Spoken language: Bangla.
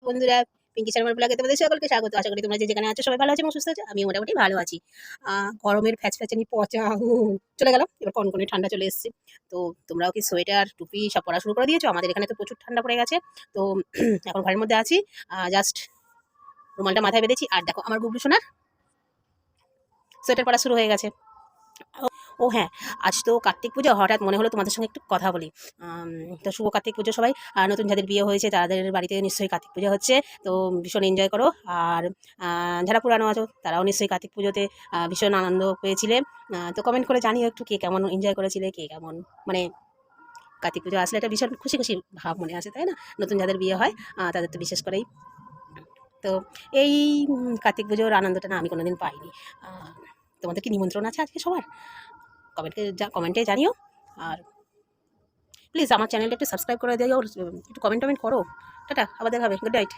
বন্ধুরা, পিঙ্কি শর্মার ব্লগে তোমাদের সকলকে স্বাগত। আশা করি তোমরা যে যেখানে আছো সবাই ভালো আছো এবং সুস্থ আছো। আমি মোটামুটি ভালো আছি। গরমের ফ্যাচফ্যাচানি পচা চলে গেল। এবার কনকনে ঠান্ডা চলে এসেছে। তো তোমরাও কি সোয়েটার, টুপি সব পরা শুরু করে দিয়েছো? আমাদের এখানে তো প্রচুর ঠান্ডা পড়ে গেছে। তো এখন ঘরের মধ্যে আছি। জাস্ট রুমালটা মাথায় বেঁধেছি। আর দেখো আমার গুবলু সোনার সোয়েটার পরা শুরু হয়ে গেছে। ও হ্যাঁ, আজ তো কার্তিক পুজো, হঠাৎ মনে হলো তোমাদের সঙ্গে একটু কথা বলি। তো শুভ কার্তিক পুজো সবাই। নতুন যাদের বিয়ে হয়েছে তাদের বাড়িতে নিশ্চয়ই কার্তিক পুজো হচ্ছে। তো ভীষণ এনজয় করো। আর যারা পুরানো আছো তারাও নিশ্চয়ই কার্তিক পুজোতে ভীষণ আনন্দ পেয়েছিলে। তো কমেন্ট করে জানিও একটু কে কেমন এনজয় করেছিলে, কে কেমন মানে কার্তিক পুজো আসলে একটা ভীষণ খুশি খুশি ভাব মনে আসে, তাই না? নতুন যাদের বিয়ে হয় তাদের তো বিশেষ করেই। তো এই কার্তিক পুজোর আনন্দটা না আমি কোনোদিন পাইনি। তোমাদের কি নিমন্ত্রণ আছে আজকে সবার? কমেন্টে জানিও। আর প্লিজ আমার চ্যানেলটা একটু সাবস্ক্রাইব করে দিও, একটু কমেন্ট টমেন্ট করো। টাটা, আবার দেখা হবে। Good night.